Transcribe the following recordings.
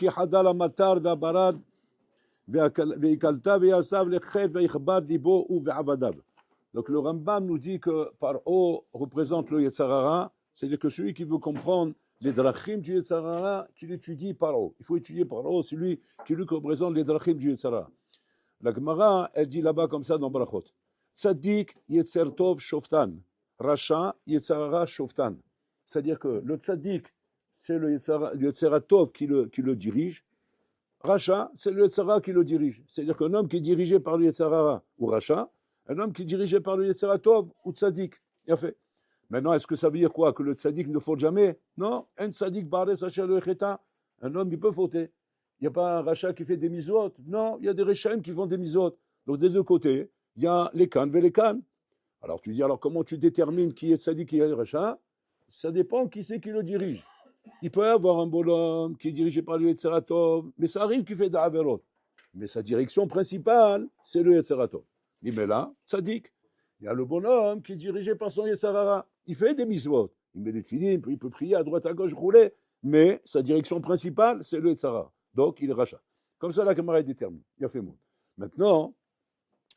כי חדל המטר והברד והקלטה ויעשיו לחטא ויכבד ליבו הוא ועבדיו. Donc le Rambam nous dit que Paro représente le Yetzer Hara, c'est-à-dire que celui qui veut comprendre les drachim du Yetzer Hara, qu'il étudie Paro. Il faut étudier Paro, c'est lui qui représente les drachim du Yetzer Hara. La Gemara, elle dit là-bas comme ça dans Brachot. Tzadik Yetzer Tov Shoftan, Racha Yetzer Hara Shoftan. C'est-à-dire que le Tzadik, c'est le Yetzer Tov qui le dirige. Racha, c'est le Yetzer Hara qui le dirige. C'est-à-dire qu'un homme qui est dirigé par le Yetzer Hara ou Racha, un homme qui est dirigé par le Yetzer Tov ou Tzadik. Il a fait. Maintenant, est-ce que ça veut dire quoi? Que le Tzadik ne faute jamais? Non. Un Tzadik Bares Asher Lo Echeta. Un homme, il peut fauter. Il n'y a pas un Racha qui fait des mitzvot. Non, il y a des Rechaim qui font des mitzvot. Donc, des deux côtés, il y a les Kan et les Kan. Alors, tu dis, alors comment tu détermines qui est Tzadik, qui est Racha? Ça dépend qui c'est qui le dirige. Il peut y avoir un bonhomme qui est dirigé par le Yetzer Tov, mais ça arrive qu'il fait des Averot. Mais sa direction principale, c'est le Yetzer Tov. Il met là, Tzadik. Il y a le bonhomme qui est dirigé par son Yetzer Hara. Il fait des mitzvot. Il met des tefilin, il peut prier à droite, à gauche, rouler. Mais sa direction principale, c'est le Yetzer Hara. Donc, il est Racha. Comme ça, la camarade est déterminée. Il a fait mot. Maintenant,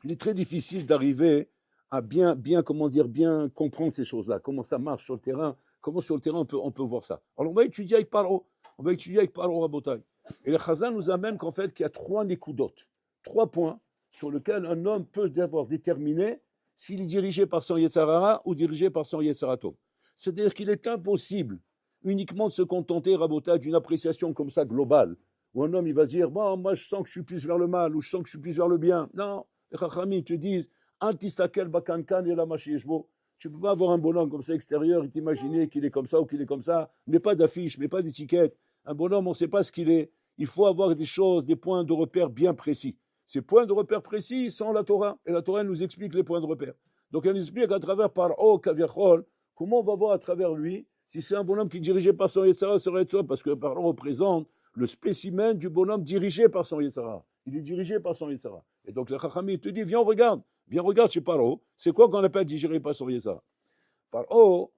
il est très difficile d'arriver à bien comprendre ces choses-là. Comment ça marche sur le terrain. Comment sur le terrain on peut voir ça. Alors, on va étudier avec Paro. Rabotai. Et le Chazan nous amène qu'en fait, qu'il y a 3 nekudot. 3 points sur lesquels un homme peut d'abord déterminer s'il est dirigé par son Yetzer Hara ou dirigé par son Yetzer Tov. C'est-à-dire qu'il est impossible uniquement de se contenter, Rabotai, d'une appréciation comme ça globale, où un homme il va dire, bon, moi je sens que je suis plus vers le mal, ou je sens que je suis plus vers le bien. Non, les Chachamim te disent, Antistakel bakankan et la machieshbo. Tu ne peux pas avoir un bonhomme comme ça extérieur et t'imaginer qu'il est comme ça ou qu'il est comme ça. Mais pas d'affiche, mais pas d'étiquette. Un bonhomme, on ne sait pas ce qu'il est. Il faut avoir des choses, des points de repère bien précis. Ces points de repère précis sont la Torah. Et la Torah nous explique les points de repère. Donc elle nous explique à travers Paro, Kaviachol, comment on va voir à travers lui si c'est un bonhomme qui est dirigé par son Yetzer Hara, serait toi, parce que Paro représente le spécimen du bonhomme dirigé par son Yetzer Hara. Il est dirigé par son Yetzer Hara. Et donc le Chachamim te dit, viens regarde chez Paro. C'est quoi qu'on appelle dirigé par son Yetzer Hara? Paro,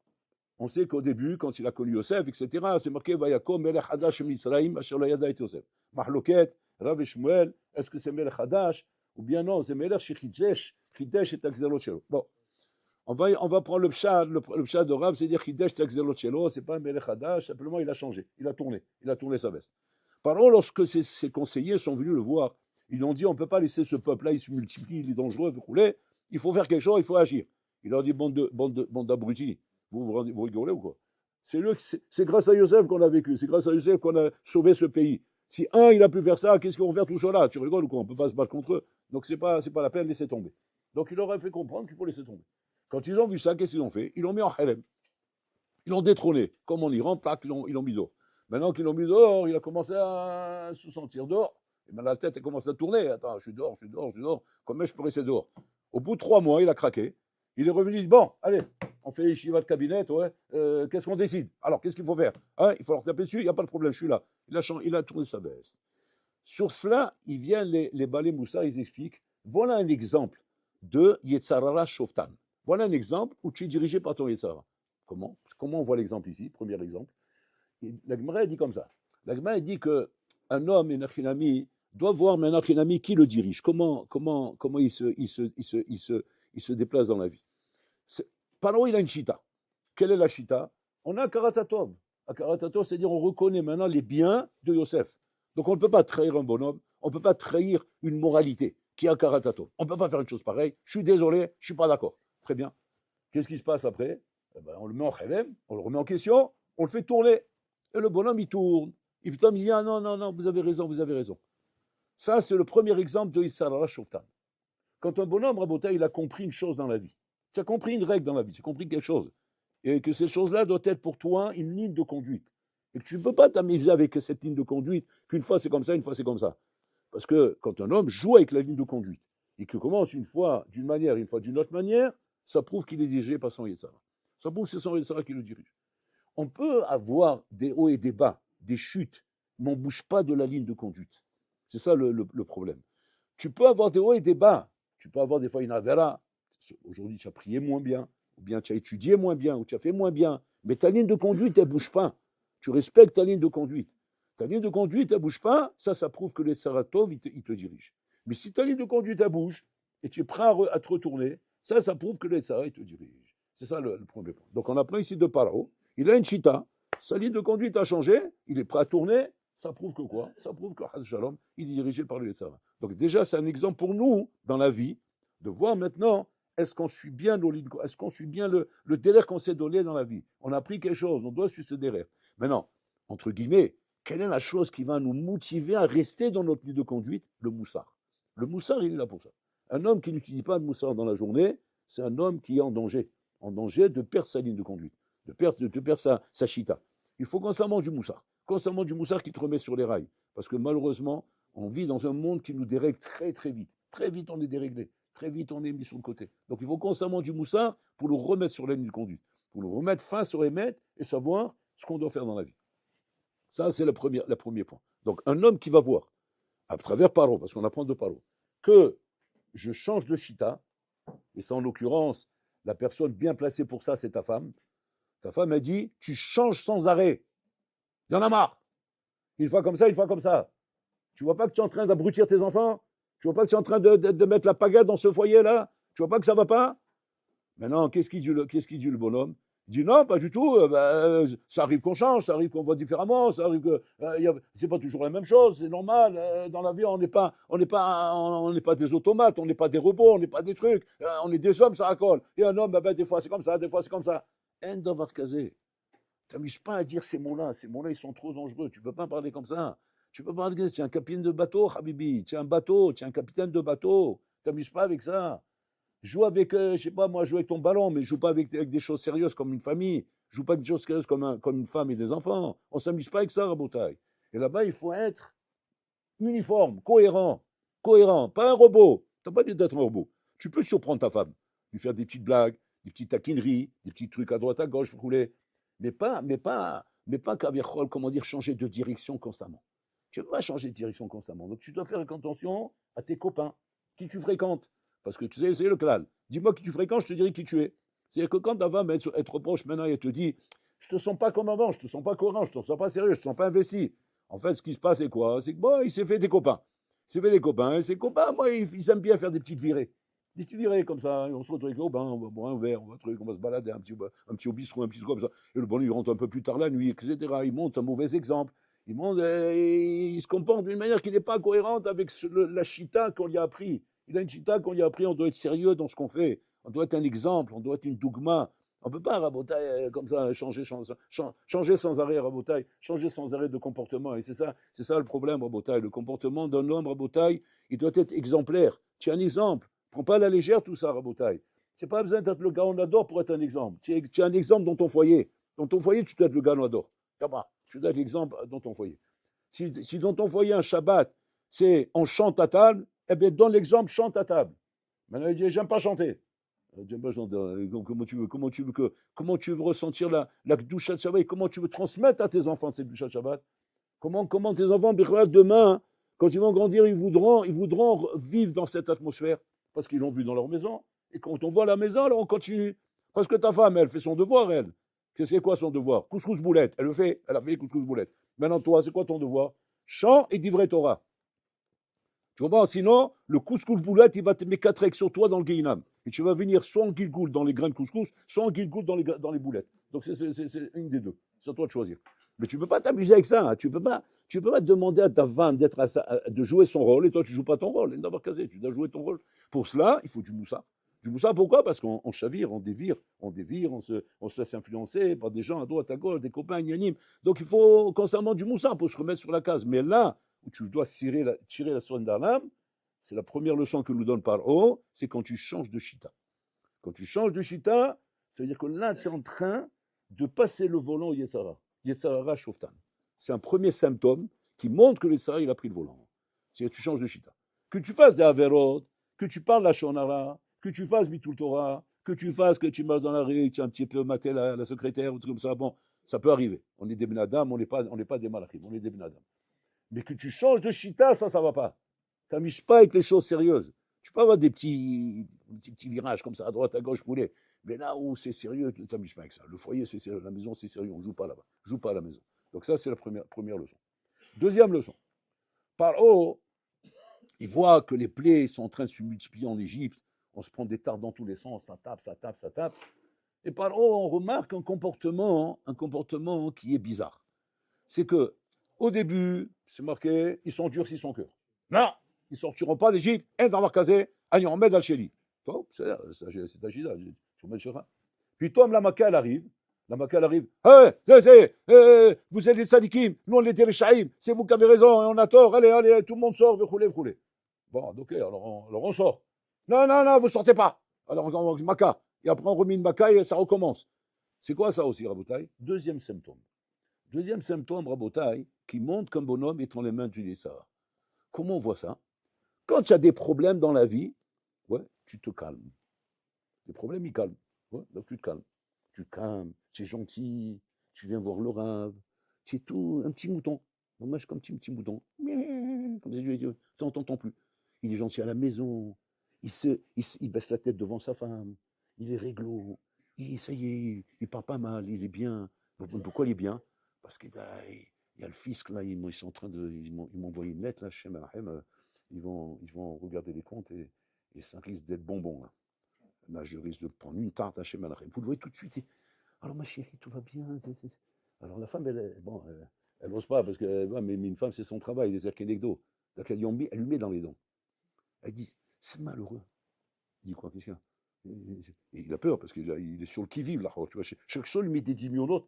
on sait qu'au début, quand il a connu Yosef, etc., c'est marqué Vayakom Melech Hadash Misraïm, Asher Lo Yada et Yosef. Mahloket, Rav et Shmuel, est-ce que c'est Melech Hadash ou bien non, c'est Melech Shechidesh et Takzelot Shelo. Bon, on va prendre le pshat de Rav, c'est dire Chidesh Takzelot Shelo, c'est pas un Melech Hadash, simplement il a changé, il a tourné sa veste. Paro, lorsque ses conseillers sont venus le voir, ils ont dit on ne peut pas laisser ce peuple-là, il se multiplie, il est dangereux, il faut faire quelque chose, il faut agir. Il leur dit bande d'abrutis. Vous rigolez ou quoi? C'est grâce à Yosef qu'on a vécu, c'est grâce à Yosef qu'on a sauvé ce pays. Si il a pu faire ça, qu'est-ce qu'on va faire tout cela? Tu rigoles ou quoi? On ne peut pas se battre contre eux. Donc c'est pas la peine de laisser tomber. Donc il leur a fait comprendre qu'il faut laisser tomber. Quand ils ont vu ça, qu'est-ce qu'ils ont fait? Ils l'ont mis en Halem. Ils l'ont détrôné. Comme en Iran, tac, ils l'ont mis dehors. Maintenant qu'ils l'ont mis dehors, il a commencé à se sentir dehors. Et maintenant la tête elle commence à tourner. Attends, je suis dehors. Comment je peux rester dehors? Au bout de 3 mois, il a craqué. Il est revenu, il dit, bon, allez, on fait yeshiva de cabinet, ouais. Qu'est-ce qu'on décide? Alors, qu'est-ce qu'il faut faire? Il faut leur taper dessus, il n'y a pas de problème, je suis là. Il a tourné sa veste. Sur cela, il vient les Balé Moussa, ils expliquent, voilà un exemple de Yetzer Hara Shoftan. Voilà un exemple où tu es dirigé par ton Yetzer Hara. Comment on voit l'exemple ici? Premier exemple. La Gemara dit comme ça. La Gemara dit qu'un homme, un achinami, doit voir un achinami qui le dirige. Comment il se déplace dans la vie. Paro, il a une chita. Quelle est la chita? On a un karatatov. Un karatatov, c'est-à-dire on reconnaît maintenant les biens de Yosef. Donc on ne peut pas trahir un bonhomme, on ne peut pas trahir une moralité qui est un karatatov. On ne peut pas faire une chose pareille. Je suis désolé, je ne suis pas d'accord. Très bien. Qu'est-ce qui se passe après? On le met en chelem, on le remet en question, on le fait tourner. Et le bonhomme, il tourne. Et puis il dit, ah non, vous avez raison. Ça, c'est le premier exemple de Yetzer Hara Shoftan. Quand un bonhomme, Rabotai, il a compris une chose dans la vie. Tu as compris une règle dans la vie, tu as compris quelque chose. Et que cette chose-là doit être pour toi une ligne de conduite. Et que tu ne peux pas t'amuser avec cette ligne de conduite, qu'une fois c'est comme ça, une fois c'est comme ça. Parce que quand un homme joue avec la ligne de conduite, et qu'il commence une fois d'une manière, une fois d'une autre manière, ça prouve qu'il est dirigé par son Yetzer Hara. Ça prouve que c'est son Yetzer Hara qui le dirige. On peut avoir des hauts et des bas, des chutes, mais on ne bouge pas de la ligne de conduite. C'est ça le problème. Tu peux avoir des hauts et des bas. Tu peux avoir des fois une avera. Aujourd'hui, tu as prié moins bien, ou bien tu as étudié moins bien, ou tu as fait moins bien. Mais ta ligne de conduite, elle ne bouge pas. Tu respectes ta ligne de conduite. Ta ligne de conduite, elle ne bouge pas, ça prouve que les Saratov, ils te dirigent. Mais si ta ligne de conduite, elle bouge, et tu es prêt à te retourner, ça prouve que les Sarat, ils te dirigent. C'est ça le premier point. Donc on apprend ici de Paro, il a une chita, sa ligne de conduite a changé, il est prêt à tourner, ça prouve que quoi? Ça prouve que Haz Shalom, il est dirigé par le Yetzara. Donc déjà, c'est un exemple pour nous, dans la vie, de voir maintenant, est-ce qu'on suit bien nos lignes, est-ce qu'on suit bien le délai qu'on s'est donné dans la vie? On a appris quelque chose, on doit suivre ce délai. Maintenant, entre guillemets, quelle est la chose qui va nous motiver à rester dans notre ligne de conduite? Le moussard. Le moussard, il est là pour ça. Un homme qui n'utilise pas de moussard dans la journée, c'est un homme qui est en danger de perdre sa ligne de conduite, de perdre sa chita. Il faut constamment du moussard qui te remet sur les rails. Parce que malheureusement, on vit dans un monde qui nous dérègle très très vite. Très vite, on est déréglé. Très vite, on est mis sur le côté. Donc il faut constamment du moussard pour nous remettre sur la ligne de conduite, pour nous remettre fin sur les mètres et savoir ce qu'on doit faire dans la vie. Ça, c'est le premier point. Donc un homme qui va voir, à travers Paro, parce qu'on apprend de Paro, que je change de chita, et ça en l'occurrence, la personne bien placée pour ça, c'est ta femme. Ta femme a dit, tu changes sans arrêt. Il y en a marre. Une fois comme ça, une fois comme ça. Tu vois pas que tu es en train d'abrutir tes enfants? Tu vois pas que tu es en train de mettre la pagade dans ce foyer-là? Tu vois pas que ça va pas? Maintenant, qu'est-ce qu'il dit le bonhomme? Il dit non, pas du tout. Ça arrive qu'on change, ça arrive qu'on voit différemment, ça arrive que c'est pas toujours la même chose, c'est normal. Dans la vie, on n'est pas des automates, on n'est pas des robots, on n'est pas des trucs. On est des hommes, ça raccole. Et un homme, des fois c'est comme ça, des fois c'est comme ça. Un d'avoir casé. T'amuses pas à dire ces mots-là, ils sont trop dangereux. Tu peux pas parler comme ça. Tu peux pas parler. Tu es un capitaine de bateau, Habibi. Tu es un capitaine de bateau. T'amuses pas avec ça. Joue avec, je sais pas moi, joue avec ton ballon, mais joue pas avec des choses sérieuses comme une famille. Joue pas avec des choses sérieuses comme une femme et des enfants. On s'amuse pas avec ça, Rabotaille. Et là-bas, il faut être uniforme, cohérent, pas un robot. T'as pas dit d'être un robot. Tu peux surprendre ta femme, lui faire des petites blagues, des petites taquineries, des petits trucs à droite, à gauche, rouler, mais pas, comment dire, changer de direction constamment. Tu ne peux pas changer de direction constamment. Donc tu dois faire attention à tes copains, qui tu fréquentes. Parce que tu sais, c'est le clal. Dis-moi qui tu fréquentes, je te dirai qui tu es. C'est-à-dire que quand ta femme être proche maintenant et elle te dit, je te sens pas comme avant, je te sens pas cohérent, je te sens pas sérieux, je te sens pas investi. En fait, ce qui se passe, c'est quoi? C'est que bon, il s'est fait des copains. Il s'est fait des copains. Et ses copains, moi, ils aiment bien faire des petites virées. Des petites virées comme ça. On se retrouve avec copains, on va boire un verre, on va se balader un petit au bistrot, un petit truc comme ça. Et le bon, il rentre un peu plus tard la nuit, etc. Il montre un mauvais exemple. Il se comporte d'une manière qui n'est pas cohérente avec la chita qu'on lui a appris. Il a une chita qu'on lui a appris, on doit être sérieux dans ce qu'on fait. On doit être un exemple, on doit être une dougma. On ne peut pas, Rabotaille, comme ça, changer sans arrêt, Rabotaille, changer sans arrêt de comportement. Et c'est ça le problème, Rabotaille. Le comportement d'un homme, Rabotaille, il doit être exemplaire. Tu es un exemple. Prends pas à la légère tout ça, Rabotaille. C'est pas besoin d'être le gars on adore pour être un exemple. Tu es un exemple dans ton foyer. Dans ton foyer, tu dois être le gars on adore. Tu dois être l'exemple dans ton foyer. Si dans ton foyer, un Shabbat, c'est on chante à table, eh bien, donne l'exemple, chante à table. Maintenant, il dit, j'aime pas chanter. Comment tu veux ressentir la Kedusha Shabbat et comment tu veux transmettre à tes enfants cette Kedusha Shabbat? Comment tes enfants, demain, quand ils vont grandir, ils voudront vivre dans cette atmosphère parce qu'ils l'ont vu dans leur maison. Et quand on voit la maison, alors on continue. Parce que ta femme, elle fait son devoir, elle. C'est quoi son devoir? Couscous boulette. Elle a fait couscous boulette. Maintenant, toi, c'est quoi ton devoir? Chant et divrei Torah. Tu comprends? Sinon, le couscous boulette, il va te mettre 4 sur toi dans le Guéinam. Et tu vas venir soit en Gilgoul dans les grains de couscous, soit en Gilgoul dans les boulettes. Donc c'est une des deux. C'est à toi de choisir. Mais tu ne peux pas t'amuser avec ça. Hein. Tu ne peux pas demander à ta femme de jouer son rôle et toi tu ne joues pas ton rôle. Tu dois jouer ton rôle. Pour cela, il faut du moussa. Du moussa, pourquoi? Parce qu'on chavire, on dévire, on se laisse influencer par des gens à droite, à gauche, des copains, gnanim. Donc il faut constamment du moussa pour se remettre sur la case. Mais là, où tu dois tirer la sonne d'Alam, c'est la première leçon que nous donne Paro, c'est quand tu changes de chita. Quand tu changes de chita, ça veut dire que là, tu es en train de passer le volant au Yetzara. Yetzara Shoftan. C'est un premier symptôme qui montre que le Yetzara, il a pris le volant. C'est-à-dire que tu changes de chita. Que tu fasses des averot, que tu parles la shonara, que tu fasses bitul Torah, que tu marches dans la rue, que tu as un petit peu maté la secrétaire, ou tout comme ça, bon, ça peut arriver. On est des benadam, on n'est pas des malachim, on est des benadam. Mais que tu changes de chita, ça va pas. T'amuses pas avec les choses sérieuses. Tu peux avoir des petits virages comme ça, à droite, à gauche, poulet. Mais là où c'est sérieux, tu t'amuses pas avec ça. Le foyer, c'est sérieux. La maison, c'est sérieux. On joue pas là-bas. On joue pas à la maison. Donc ça, c'est la première leçon. Deuxième leçon. Paro, il voit que les plaies sont en train de se multiplier en Égypte. On se prend des tartes dans tous les sens, ça tape, ça tape, ça tape. Et Paro, on remarque un comportement qui est bizarre. C'est que, au début, c'est marqué, ils sont durcis son cœur. Non, ils ne sortiront pas d'Égypte, et dans leur casé, allez, on met d'Alchélie. C'est agida, puis Tom, la Maca, elle arrive. La Maca, elle arrive. Vous êtes les sadikim, nous on est des Rishaïm, c'est vous qui avez raison, et on a tort, allez, allez, tout le monde sort, vous roulez. Bon, ok, alors on sort. Non, non, non, vous sortez pas. Alors on Maca. Et après on remet une Maca et ça recommence. C'est quoi ça aussi, Rabotaï? Deuxième symptôme. Deuxième symptôme, Rabotaï, qui montre qu'un bonhomme est dans les mains du Nessar. Comment on voit ça? Quand tu as des problèmes dans la vie, ouais, tu te calmes. Les problèmes, ils calment. Ouais, donc tu te calmes. Tu te calmes, tu es gentil, tu viens voir le rave, tu es tout un petit mouton. On marche comme un petit mouton. Comme ça, tu n'entends plus. Il est gentil à la maison, il baisse la tête devant sa femme, il est réglo, ça y est, il parle pas mal, il est bien. Pourquoi il est bien? Parce qu'il y a le fisc, là, ils sont en train de. Ils m'ont envoyé une lettre, là, chez Manahem, ils vont regarder les comptes et ça risque d'être bonbon. Là. Là, je risque de prendre une tarte à chez Manahem. Vous le voyez tout de suite. Alors, ma chérie, tout va bien. Alors, la femme, elle n'ose pas, parce que mais une femme, c'est son travail, les archénegdos. Donc, elle lui met dans les dents. Elle dit, c'est malheureux. Il dit quoi, qu'est-ce qu'il y a? Et il a peur, parce qu'il est sur le qui-vive, là. Tu vois, chaque chose lui met des 10 millions d'autres.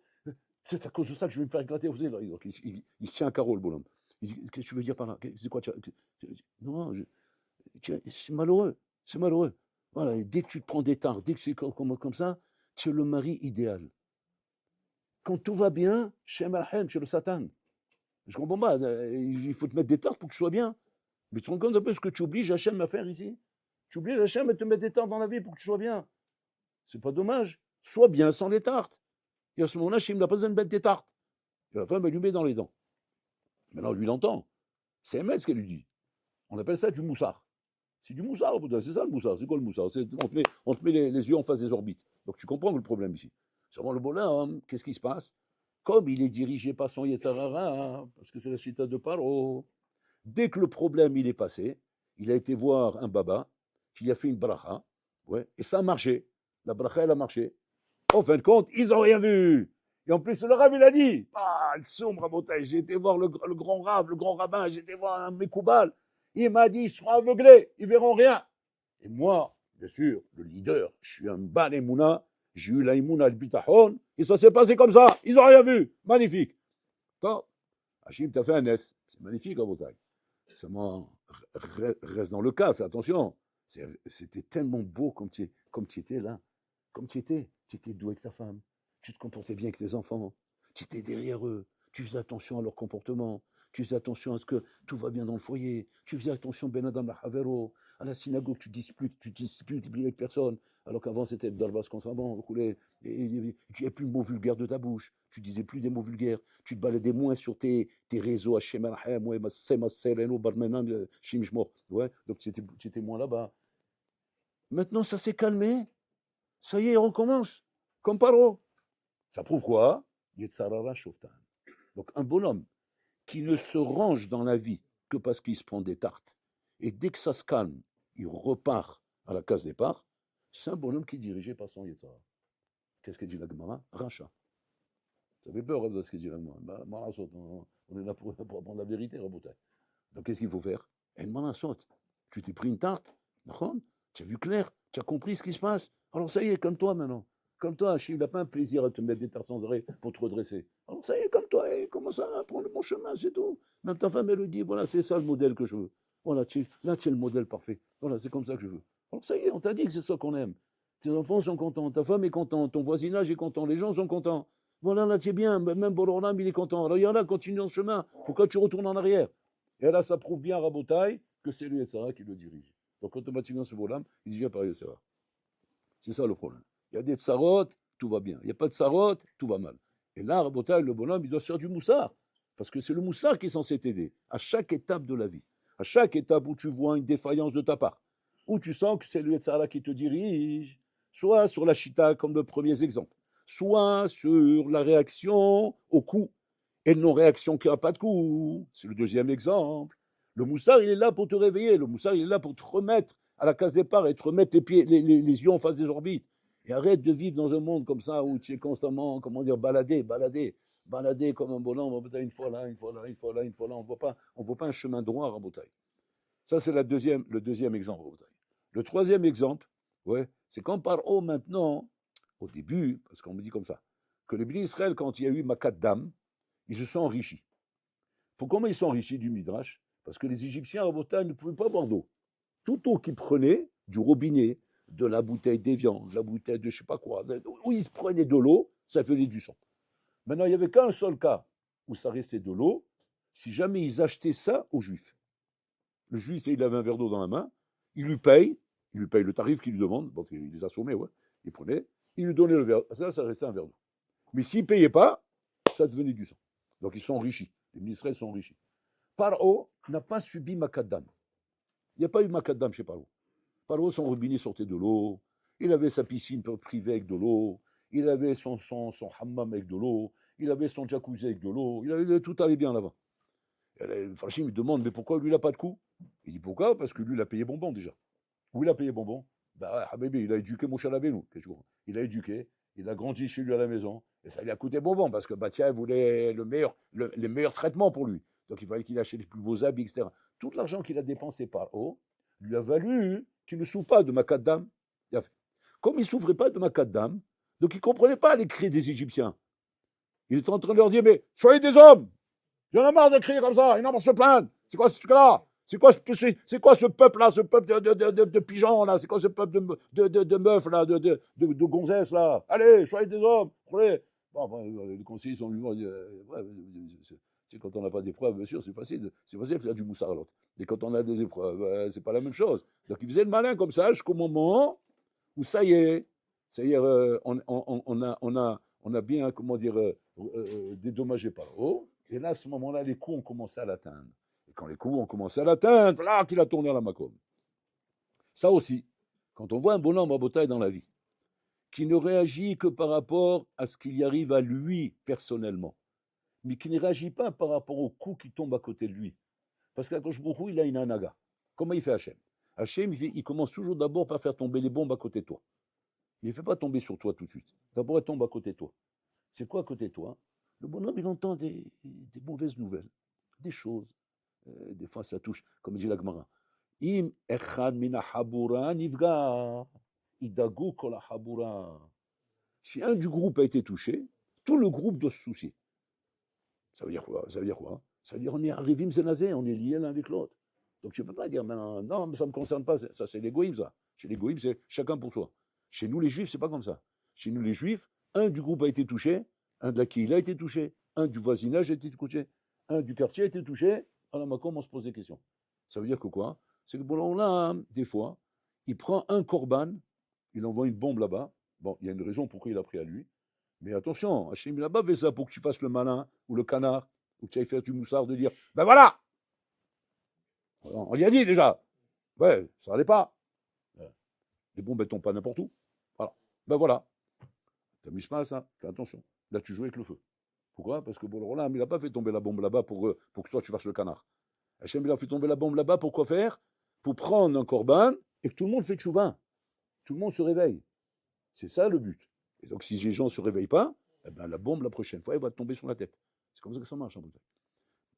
C'est à cause de ça que je vais me faire éclater. Donc, il se tient à carreau, le bonhomme. Il dit, qu'est-ce que tu veux dire par là? C'est quoi? Non, c'est malheureux. C'est malheureux. Voilà, et dès que tu te prends des tards, dès que c'est comme ça, tu es le mari idéal. Quand tout va bien, chez Malhem, chez le Satan. Je comprends pas. Il faut te mettre des tartes pour que tu sois bien. Mais tu te rends compte un peu ce que tu obliges Hachem à faire ici? Tu obliges Hachem à te mettre des tartes dans la vie pour que tu sois bien. C'est pas dommage. Sois bien sans les tartes. Et à ce moment-là, Hachem n'a pas besoin de mettre des tartes. Et la femme, elle lui met dans les dents. Maintenant, lui, il entend. C'est MS qu'elle lui dit. On appelle ça du moussard. C'est du moussard, c'est ça le moussard. C'est quoi le moussard? On te met les yeux en face des orbites. Donc tu comprends le problème ici. Seulement le bonhomme, qu'est-ce qui se passe? Comme il est dirigé par son Yetzarara, parce que c'est la chita de Paro, dès que le problème il est passé, il a été voir un baba qui a fait une bracha, ouais, et ça a marché. La bracha, elle a marché. En fin de compte, ils n'ont rien vu. Et en plus, le rabbin, il a dit, le sombre rabotage, j'ai été voir le grand rab, le grand rabbin, j'ai été voir un Mekoubal. Il m'a dit, ils seront aveuglés, ils verront rien. Et moi, bien sûr, le leader, je suis un Ban Emouna, j'ai eu la Emouna al-Bitahon, et ça s'est passé comme ça, ils n'ont rien vu. Magnifique. Toi, Hachim, tu as fait un S. C'est magnifique, rabotage. Seulement, reste dans le cas, fais attention. C'était tellement beau comme tu étais là. Comme tu étais doux avec ta femme. Tu te comportais bien avec tes enfants. Tu étais derrière eux. Tu faisais attention à leur comportement. Tu faisais attention à ce que tout va bien dans le foyer. Tu faisais attention, Ben Adam Havero. À la synagogue, tu disputes avec personne. Alors qu'avant, c'était Dalvas Consabant, et tu n'avais plus le mot vulgaire de ta bouche. Tu disais plus des mots vulgaires. Tu te baladais moins sur tes réseaux à Shemarhem, ouais, ouais, donc tu étais moins là-bas. Maintenant, ça s'est calmé. Ça y est, on recommence. Comme Paro. Ça prouve quoi? Yetzarara Shoftan. Donc, un bonhomme qui ne se range dans la vie que parce qu'il se prend des tartes, et dès que ça se calme, il repart à la case départ, c'est un bonhomme qui est dirigé par son Yetzara. Qu'est-ce qu'il dit la Gemara? Racha. Ça fait peur de ce qu'il dit la Gemara. On est là pour apprendre la vérité, Rabotai. Donc, qu'est-ce qu'il faut faire? Tu t'es pris une tarte, tu as vu clair, tu as compris ce qui se passe. Alors, ça y est, comme toi maintenant. Comme toi, Hachim, il n'a pas un plaisir à te mettre des tartes sans arrêt pour te redresser. Alors, ça y est, comme toi, et commence à prendre le bon chemin, c'est tout. Même ta femme, elle lui dit, voilà, c'est ça le modèle que je veux. Voilà, là, tu es le modèle parfait. Voilà, c'est comme ça que je veux. Alors, ça y est, on t'a dit que c'est ça qu'on aime. Tes enfants sont contents, ta femme est contente, ton voisinage est content, les gens sont contents. Voilà, là, tu es bien, même Borolam, il est content. Alors, il y en a, continue dans ce chemin. Pourquoi tu retournes en arrière? Et là, ça prouve bien, Rabotai, que c'est lui et Sarah qui le dirige. Donc, automatiquement, ce Borolam, il dit, par Sarah. C'est ça le problème. Il y a des tsarot, tout va bien. Il n'y a pas de tsarot, tout va mal. Et là, Rabotai, le bonhomme, il doit se faire du moussard. Parce que c'est le moussard qui est censé t'aider à chaque étape de la vie. À chaque étape où tu vois une défaillance de ta part, où tu sens que c'est le Yetzara qui te dirige, soit sur la chita comme le premier exemple, soit sur la réaction au coup. et non-réaction qui n'a pas de coup. C'est le deuxième exemple. Le moussard, il est là pour te réveiller. Le moussard, il est là pour te remettre à la case départ et te remettre les yeux en face des orbites. Et arrête de vivre dans un monde comme ça où tu es constamment, comment dire, baladé comme un bonhomme, une fois là, une fois là, une fois là, une fois là. On voit pas un chemin droit à Botaï. Ça, c'est le deuxième exemple. Le troisième exemple, ouais, c'est quand Paro maintenant, au début, parce qu'on me dit comme ça, que les Bnei Israël, quand il y a eu Makat Dam, ils se sont enrichis. Comment ils sont enrichis du Midrash? Parce que les Égyptiens à Botaï ne pouvaient pas boire d'eau. Toute eau qu'ils prenaient, du robinet, de la bouteille d'Évian, de la bouteille de je sais pas quoi, où ils se prenaient de l'eau, ça faisait du sang. Maintenant, il n'y avait qu'un seul cas où ça restait de l'eau, si jamais ils achetaient ça aux Juifs. Le Juif, il avait un verre d'eau dans la main, il lui paye le tarif qu'il lui demande, donc il les assommait, ouais, il prenait, il lui donnait le verre, ça restait un verre d'eau. Mais s'il ne payait pas, ça devenait du sang. Donc ils sont enrichis, les ministres sont enrichis. Paro n'a pas subi Makadam. Il n'y a pas eu Makadam chez Paro. Paro, son robinet sortait de l'eau, il avait sa piscine privée avec de l'eau, il avait son hammam avec de l'eau, il avait son jacuzzi avec de l'eau, tout allait bien là-bas. Franchement, il me demande, mais pourquoi lui, il n'a pas de coup? Il dit, pourquoi? Parce que lui, il a payé bonbon déjà. Où il a payé bonbon? Bah, Habibi, il a éduqué Moshe Rabbeinu. Il a éduqué, il a grandi chez lui à la maison, et ça lui a coûté bonbon, parce que Batia voulait les meilleurs traitements pour lui. Donc il fallait qu'il achète les plus beaux habits, etc. Tout l'argent qu'il a dépensé par haut lui a valu qu'il ne souffre pas de Makadam. Comme il ne souffrait pas de Makadam, donc il ne comprenait pas les cris des Égyptiens. Il était en train de leur dire, mais soyez des hommes! J'en ai marre de crier comme ça, il en marre de se plaindre. C'est quoi ce truc-là? C'est quoi ce peuple-là, ce peuple de pigeons, là? C'est quoi ce peuple de meufs, là, de gonzesses, là? Allez, soyez des hommes, prenez. Bon, les conseillers sont venus, ouais, quand on n'a pas d'épreuves, bien sûr, c'est facile de faire du moussard à l'autre. Et quand on a des épreuves, c'est pas la même chose. Donc ils faisaient le malin comme ça jusqu'au moment où ça y est, on a bien, comment dire, dédommagé par haut. Et là, à ce moment-là, les coups ont commencé à l'atteindre. Et quand les coups ont commencé à l'atteindre, là qu'il a tourné à la Macom. Ça aussi, quand on voit un bonhomme à Botaï dans la vie, qui ne réagit que par rapport à ce qu'il y arrive à lui personnellement, mais qui ne réagit pas par rapport aux coups qui tombent à côté de lui. Parce qu'Akadosh Baruch Hu, il a une anaga. Comment il fait Hachem? Hachem, il commence toujours d'abord par faire tomber les bombes à côté de toi. Il ne fait pas tomber sur toi tout de suite. D'abord, elle tombe à côté de toi. C'est quoi à côté de toi? Le bonhomme, il entend des mauvaises nouvelles, des choses. Des fois, ça touche, comme dit la Gemara. Im echad mina habura nivga, idagu kol habura. Si un du groupe a été touché, tout le groupe doit se soucier. Ça veut dire quoi? Ça veut dire on est arrivim zenazé, on est liés l'un avec l'autre. Donc tu ne peux pas dire maintenant, non, mais ça ne me concerne pas, ça c'est l'égoïsme, ça. Chez l'égoïsme, c'est chacun pour soi. Chez nous, les juifs, c'est pas comme ça. Chez nous, les juifs, un du groupe a été touché, un de la Kihila a été touché, un du voisinage a été touché, un du quartier a été touché, à la Macom, on se pose des questions. Ça veut dire que quoi? C'est que bon, là, des fois, il prend un korban, il envoie une bombe là-bas. Bon, il y a une raison pourquoi il a pris à lui. Mais attention, Hachem, il n'a pas fait ça pour que tu fasses le malin ou le canard, ou que tu ailles faire du moussard de dire, ben voilà! On lui a dit déjà. Ouais, ça n'allait pas. Les bombes, elles tombent pas n'importe où. Voilà. Ben voilà. T'amuses pas à ça. Fais attention. Là, tu joues avec le feu. Pourquoi? Parce que Bololam, il n'a pas fait tomber la bombe là-bas pour que toi, tu fasses le canard. Hachem, il a fait tomber la bombe là-bas pour quoi faire? Pour prendre un korban et que tout le monde fait tchouva. Tout le monde se réveille. C'est ça le but. Et donc, si les gens ne se réveillent pas, eh ben, la bombe, la prochaine fois, elle va tomber sur la tête. C'est comme ça que ça marche en Bouddha.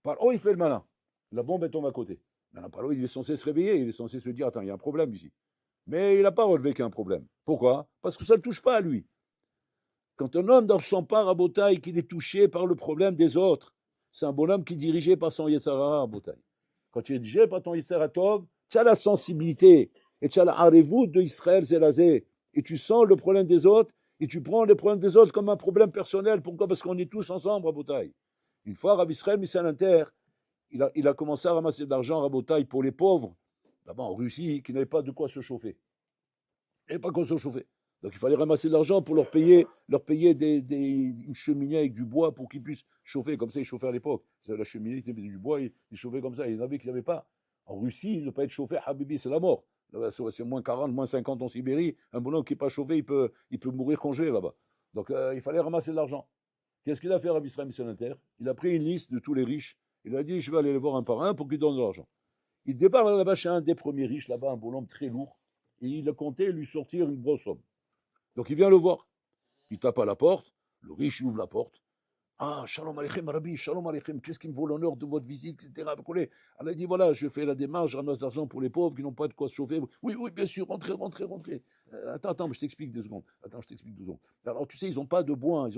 Paro, il fait le malin. La bombe, elle tombe à côté. Maintenant, Paro, il est censé se réveiller. Il est censé se dire, attends, il y a un problème ici. Mais il n'a pas relevé qu'il y a un problème. Pourquoi? Parce que ça ne le touche pas à lui. Quand un homme dans son part à Botaï, qu'il est touché par le problème des autres, c'est un bonhomme qui est dirigé par son Yetzirah à Botaï. Quand tu es dirigé par ton Yetzirah Tov, tu as la sensibilité et tu as la harevut de Israël Zelazé. Et tu sens le problème des autres et tu prends le problème des autres comme un problème personnel. Pourquoi? Parce qu'on est tous ensemble à Botaï. Une fois, Rav Israël Missan Inter, il a commencé à ramasser de l'argent à Botaï pour les pauvres, là-bas en Russie, qui n'avaient pas de quoi se chauffer. Ils n'avaient pas de quoi se chauffer. Donc il fallait ramasser de l'argent pour leur payer une cheminée avec du bois pour qu'ils puissent chauffer. Comme ça, ils chauffaient à l'époque. La cheminée, c'était du bois, ils chauffaient comme ça. Il y en avait qui n'avaient pas. En Russie, ne pas être chauffé, Habibi, c'est la mort. C'est moins 40, moins 50 en Sibérie. Un bonhomme qui n'est pas chauffé, il peut mourir congelé là-bas. Donc il fallait ramasser de l'argent. Qu'est-ce qu'il a fait Rabbi Israël Missionnaire? Il a pris une liste de tous les riches. Il a dit, je vais aller les voir un par un pour qu'ils donnent de l'argent. Il débarque là-bas chez un des premiers riches, là-bas, un bonhomme très lourd, et il a compté lui sortir une grosse somme. Donc il vient le voir. Il tape à la porte, le riche il ouvre la porte. Ah, shalom aleichem, Rabbi, shalom aleichem, qu'est-ce qui me vaut l'honneur de votre visite, etc. Alors il dit, voilà, je fais la démarche, je ramasse de l'argent pour les pauvres qui n'ont pas de quoi se chauffer. Oui, oui, bien sûr, rentrez. Attends, je t'explique 2 secondes. Alors tu sais, ils n'ont pas de bois,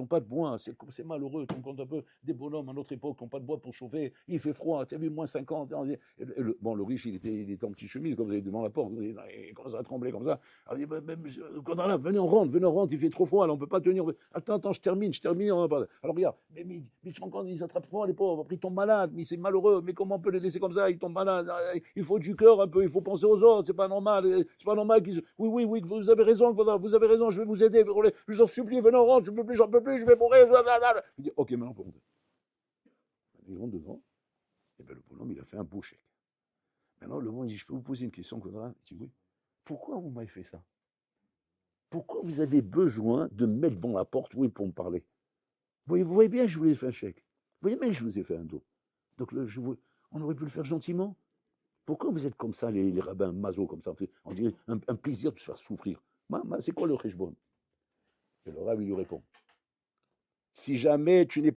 c'est malheureux, tu me comptes un peu, des bonhommes à notre époque qui n'ont pas de bois pour chauffer, il fait froid, tu as vu, moins 50. Le riche, il était en petite chemise, comme vous avez devant la porte, il commence à trembler comme ça. Alors il dit, Conrad, venez, on rentre, il fait trop froid, là, on ne peut pas tenir. Attends, je termine. Alors regarde, mais tu te rends compte, ils attrapent froid, les pauvres, après ils tombent malades, mais c'est malheureux, mais comment on peut les laisser comme ça, ils tombent malades, il faut du cœur un peu, il faut penser aux autres, c'est pas normal qu'ils... Oui, vous avez raison, je vais vous aider, je vous en supplie, venez, on rentre, j'en peux plus, je vais mourir, il dit, ok, maintenant on peut rentrer. Ils rentrent dedans, et bien le bonhomme, il a fait un beau chèque. Maintenant, le bonhomme dit, je peux vous poser une question, Conrad? Il dit, oui. Pourquoi vous m'avez fait ça? Pourquoi vous avez besoin de me mettre devant la porte, oui, pour me parler? Vous voyez bien, je vous ai fait un chèque. Vous voyez bien, je vous ai fait un dos. Donc, on aurait pu le faire gentiment. Pourquoi vous êtes comme ça, les rabbins maso, comme ça? On dirait un plaisir de se faire souffrir. C'est quoi le cheshbon? Et le rabbin lui répond, si jamais tu n'es